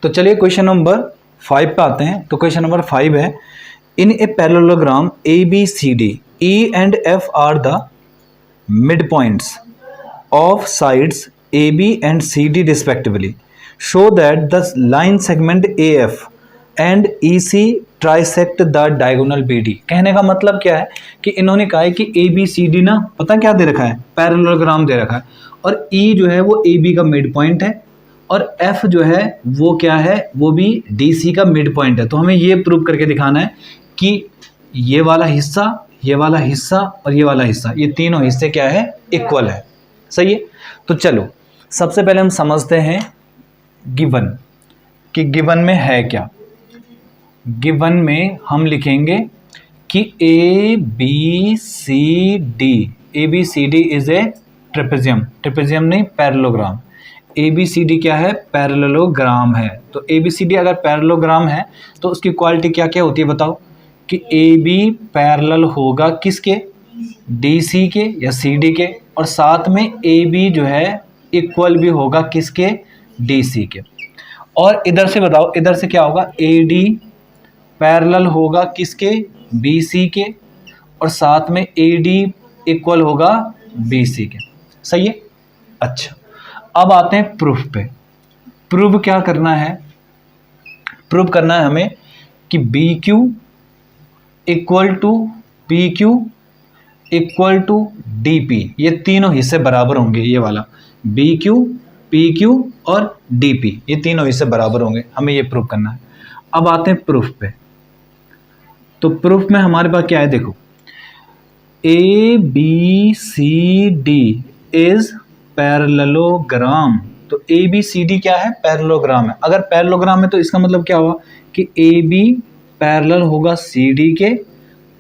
तो चलिए question number 5 पे आते हैं। तो क्वेश्चन नंबर 5 है, in a parallelogram A B C D E and F are the mid points of sides A B and C D respectively, show that the line segment A F and E C trisect the diagonal B D. कहने का मतलब क्या है कि इन्होंने कहा है कि ए बी सी डी ना, पता क्या दे रखा है, पैरेललोग्राम दे रखा है, और ई जो है वो ए बी का मिड पॉइंट है और एफ जो है वो क्या है, वो भी डी सी का मिड पॉइंट है। तो हमें ये प्रूव करके दिखाना है कि ये वाला हिस्सा, ये वाला हिस्सा और ये वाला हिस्सा, ये तीनों हिस्से क्या है, इक्वल है। सही है। तो चलो सबसे पहले हम समझते हैं गिवन, कि गिवन में है क्या। गिवन में हम लिखेंगे कि A B C D is a trapezium नहीं, parallelogram. A B C D क्या है, पैरेललोग्राम है। तो ए बी सी डी अगर पैरेललोग्राम है तो उसकी क्वालिटी क्या क्या होती है बताओ, कि ए बी पैरेलल होगा किसके, डी सी के या सी डी के, और साथ में ए बी जो है इक्वल भी होगा किसके, डी सी के। और इधर से बताओ, इधर से क्या होगा, ए डी पैरेलल होगा किसके, बी सी के, और साथ में ए डी इक्वल होगा बी सी के। सही है। अच्छा, अब आते हैं प्रूफ पे। प्रूफ क्या करना है, प्रूफ करना है हमें कि B Q equal to P Q equal to D P, ये तीनों हिस्से बराबर होंगे। ये वाला बी क्यू, पी क्यू और डी पी, ये तीनों हिस्से बराबर होंगे, हमें ये प्रूफ करना है। अब आते हैं प्रूफ पे। तो प्रूफ में हमारे पास क्या है, देखो, A B C D is parallelogram. तो ए बी सी डी क्या है, पैरेललोग्राम है। अगर पैरेललोग्राम है तो इसका मतलब क्या हुआ कि ए बी पैरेलल होगा सी डी के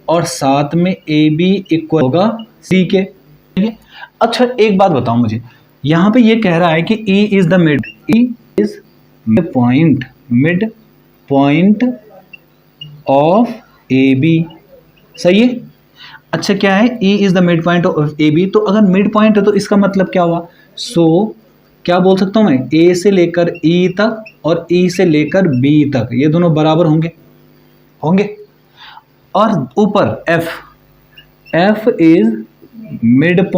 और साथ में ए बी इक्वल होगा सी के। ठीक है। अच्छा एक बात बताओ मुझे, यहाँ पे ये कह रहा है कि E is the mid, E is mid point of A B. सही है। अच्छा क्या है, E is the mid point of A B. तो अगर मिड पॉइंट है तो इसका मतलब क्या हुआ, क्या बोल सकता हूँ मैं, ए से लेकर E तक और E से लेकर B तक, ये दोनों बराबर होंगे। और ऊपर F is mid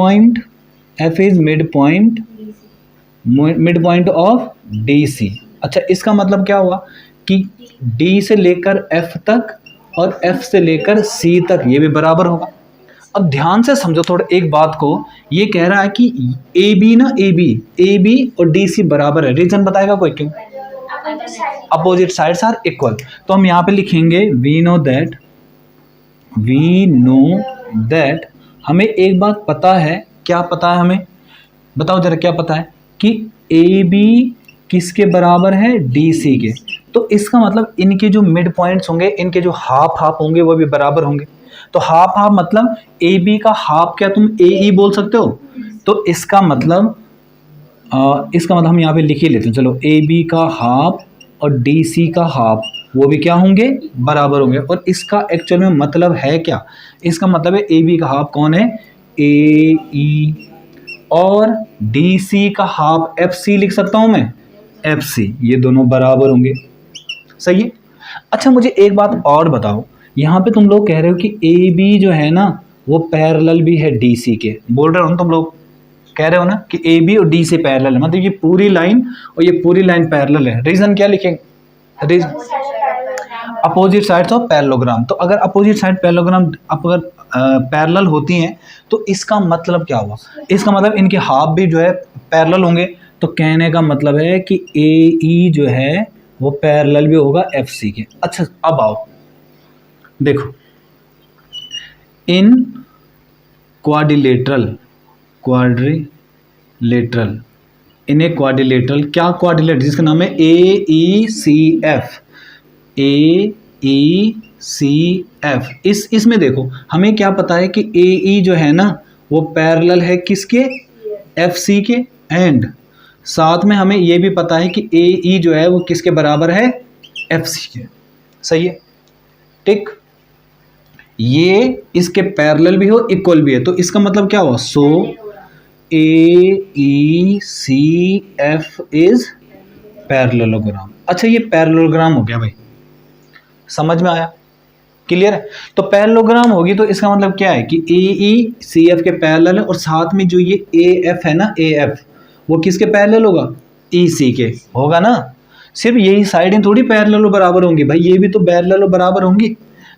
point of D C. अच्छा इसका मतलब क्या हुआ कि D से लेकर F तक और F से लेकर C तक ये भी बराबर होगा। अब ध्यान से समझो थोड़ा एक बात को, ये कह रहा है कि ए बी और डी सी बराबर है। रीजन बताएगा कोई, क्यों, अपोजिट साइड्स आर इक्वल। तो हम यहाँ पे लिखेंगे वी नो दैट, हमें एक बात पता है। क्या पता है हमें, बताओ जरा क्या पता है, कि ए बी किसके बराबर है, डी सी के। तो इसका मतलब इनके जो मिड पॉइंट्स होंगे, इनके जो हाफ होंगे वो भी बराबर होंगे। तो हाफ मतलब ए बी का हाफ क्या तुम ए ई बोल सकते हो। तो इसका मतलब हम यहाँ पे लिख ही लेते हैं। चलो ए बी का हाफ और डी सी का हाफ वो भी क्या होंगे, बराबर होंगे। और इसका एक्चुअल में मतलब है क्या, इसका मतलब है ए बी का हाफ कौन है, ए ई, और डी सी का हाफ एफ सी लिख सकता हूँ मैं, एफ सी, ये दोनों बराबर होंगे। सही है। अच्छा मुझे एक बात और बताओ, यहाँ पे तुम लोग कह रहे हो कि ए बी जो है ना वो पैरेलल भी है डी सी के, बोल रहे हो ना तुम लोग, कह रहे हो ना कि ए बी और डी से पैरेलल है, मतलब ये पूरी लाइन और ये पूरी लाइन पैरेलल है। रीजन क्या लिखेंगे, अपोजिट साइड्स ऑफ पैरेललोग्राम। तो अगर अपोजिट साइड पैरेललोग्राम अगर पैरेलल होती हैं तो इसका मतलब क्या हुआ, इसका मतलब इनके हाफ भी जो है पैरेलल होंगे। तो कहने का मतलब है कि ए ई जो है वो पैरेलल भी होगा एफ सी के। अच्छा अब आओ देखो, इन क्वाड्रिलेटरल इन ए क्वाड्रिलेटरल, क्या क्वाड्रिलेटरल, जिसका नाम है ए ई सी एफ। इसमें देखो हमें क्या पता है कि ए ई जो है ना वो पैरेलल है किसके, एफ सी के, एंड साथ में हमें ये भी पता है कि ए ई जो है वो किसके बराबर है, एफ सी के। सही है। ठीक, ये इसके पैरेलल भी हो, इक्वल भी है। तो इसका मतलब क्या हुआ, सो ए ई सी एफ इज पैरेललोग्राम। अच्छा ये पैरेललोग्राम हो गया भाई, समझ में आया, क्लियर है। तो पैरेललोग्राम होगी तो इसका मतलब क्या है कि ए ई सी एफ के पैरेलल है, और साथ में जो ये ए एफ है ना, ए एफ वो किसके पैरेलल होगा, ई सी के होगा ना। सिर्फ यही साइडें थोड़ी पैरेलल और बराबर होंगी भाई, ये भी तो पैरेलल और बराबर होंगी।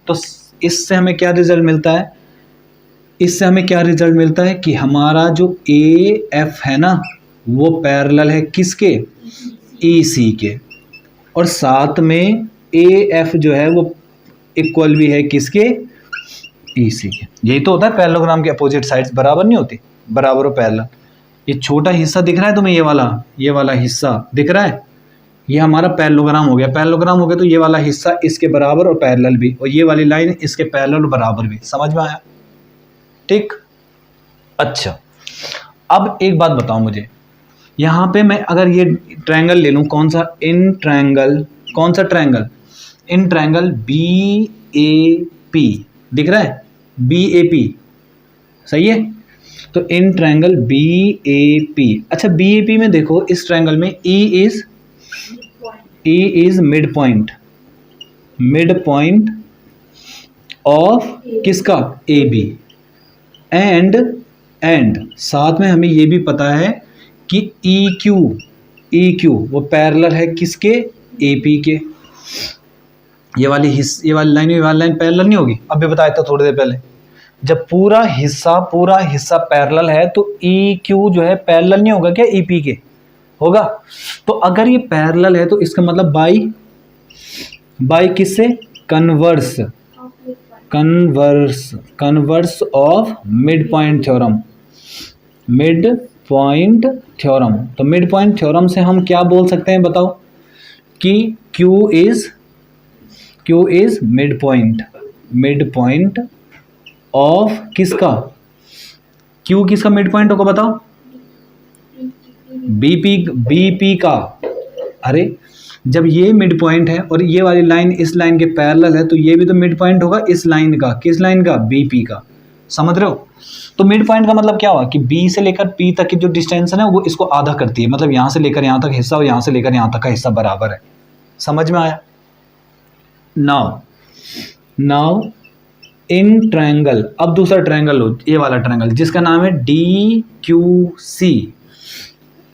तो इससे हमें क्या रिजल्ट मिलता है, इससे हमें क्या रिजल्ट मिलता है कि हमारा जो ए एफ है ना वो पैरेलल है किसके, ई सी के, और साथ में ए एफ जो है वो इक्वल भी है किसके, ई सी के। यही तो होता है पैरेललोग्राम के अपोजिट साइड्स बराबर नहीं होती, बराबर और पैरेलल। ये छोटा हिस्सा दिख रहा है तुम्हें, ये वाला हिस्सा दिख रहा है, ये हमारा पैरेललोग्राम हो गया। पैरेललोग्राम हो गया तो ये वाला हिस्सा इसके बराबर और पैरेलल भी, और ये वाली लाइन इसके पैरेलल और बराबर भी। समझ में आया, ठीक। अच्छा अब एक बात बताओ मुझे, यहाँ पे मैं अगर ये ट्रायंगल ले लूँ, कौन सा, इन ट्रायंगल, कौन सा triangle, in triangle B A P दिख रहा है, बी ए पी, सही है। तो in triangle B A P, अच्छा बी ए पी में देखो इस ट्रायंगल में E is mid point of किसका, ए बी, एंड साथ में हमें ये भी पता है कि ई क्यू वो पैरेलल है किसके, ए पी के। ये वाली लाइन पैरेलल नहीं होगी, अभी बताया था थोड़ी देर पहले, जब पूरा हिस्सा पैरेलल है तो ई क्यू जो है पैरेलल नहीं होगा क्या, ई पी के होगा। तो अगर ये पैरेलल है तो इसका मतलब बाई किससे, converse of mid point theorem. तो मिड पॉइंट थ्योरम से हम क्या बोल सकते हैं बताओ, कि Q is mid point of किसका, Q किसका मिड पॉइंट होगा बताओ, BP का। अरे जब ये मिड पॉइंट है और ये वाली लाइन इस लाइन के पैरेलल है तो ये भी तो मिड पॉइंट होगा इस लाइन का, किस लाइन का, BP का। समझ रहे हो। तो मिड पॉइंट का मतलब क्या हुआ कि B से लेकर P तक की जो डिस्टेंस है ना वो इसको आधा करती है, मतलब यहाँ से लेकर यहाँ तक हिस्सा और यहाँ से लेकर यहाँ तक का हिस्सा बराबर है। समझ में आया। नाउ इन ट्रायंगल, अब दूसरा ट्रायंगल लो, ये वाला ट्रायंगल जिसका नाम है DQC।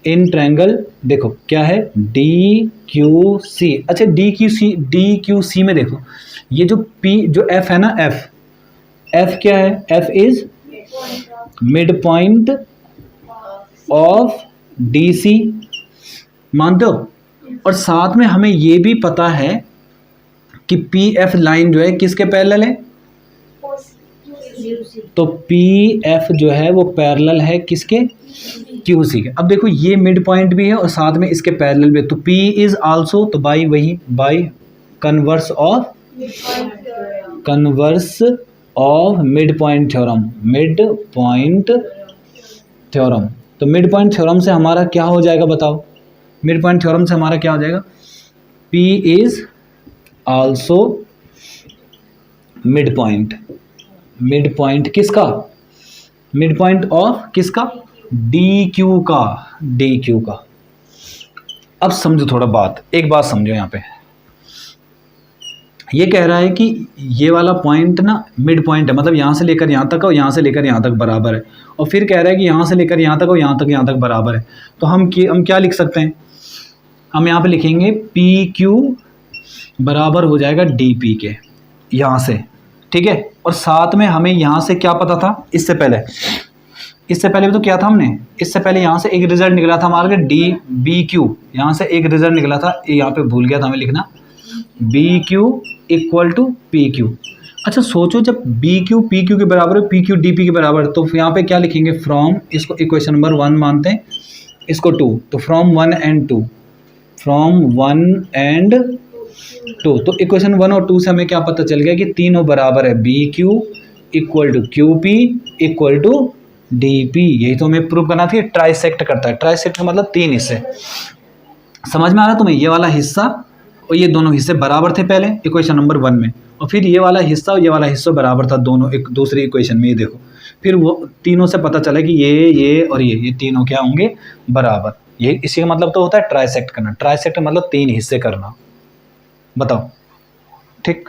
इन ट्रायंगल देखो क्या है, DQC। अच्छा DQC में देखो ये जो F है ना, F क्या है, F is mid point of DC, मानते हो। और साथ में हमें ये भी पता है कि PF लाइन जो है किसके पैरेलल है, तो PF जो है वो पैरेलल है किसके, QC के। अब देखो ये मिड पॉइंट भी है और साथ में इसके पैरेलल भी, तो P इज आल्सो, तो by converse of mid point theorem. तो मिड पॉइंट थ्योरम से हमारा क्या हो जाएगा बताओ, मिड पॉइंट थ्योरम से हमारा क्या हो जाएगा, P is also mid point किसका, मिड पॉइंट ऑफ किसका, DQ का। अब समझो थोड़ा बात, एक बात समझो यहाँ पे, ये कह रहा है कि ये वाला पॉइंट ना मिड पॉइंट है, मतलब यहाँ से लेकर यहाँ तक और यहाँ से लेकर यहाँ तक बराबर है, और फिर कह रहा है कि यहाँ से लेकर यहाँ तक और यहाँ तक बराबर है। तो हम क्या लिख सकते हैं, हम यहाँ पे लिखेंगे PQ बराबर हो जाएगा DP के, यहाँ से, ठीक है। और साथ में हमें यहाँ से क्या पता था, इससे पहले भी तो क्या था हमने, इससे पहले यहाँ से एक रिजल्ट निकला था हमारा BQ, यहाँ से एक रिजल्ट निकला था, यहाँ पे भूल गया था हमें लिखना, BQ इक्वल टू PQ। अच्छा सोचो जब BQ PQ के बराबर है, PQ DP के बराबर है, तो यहाँ पे क्या लिखेंगे, फ्रॉम, इसको इक्वेशन नंबर 1 मानते हैं, इसको 2, तो फ्रॉम 1 and 2। तो इक्वेशन 1 और 2 से हमें क्या पता चल गया कि तीनों बराबर है, BQ equal to QP equal to DP। यही तो हमें प्रूव करना था, ट्राइसेक्ट करता है। ट्राइसेक्ट का मतलब 3 हिस्से। समझ में आ रहा है तुम्हें, ये वाला हिस्सा और ये दोनों हिस्से बराबर थे पहले इक्वेशन नंबर 1 में, और फिर ये वाला हिस्सा और ये वाला हिस्सा बराबर था दोनों एक दूसरी इक्वेशन में। ये देखो फिर वो तीनों से पता चला कि ये और ये तीनों क्या होंगे, बराबर। ये इसी का मतलब तो होता है ट्राइसेक्ट करना। ट्राइसेक्ट मतलब तीन हिस्से करना। बताओ, ठीक।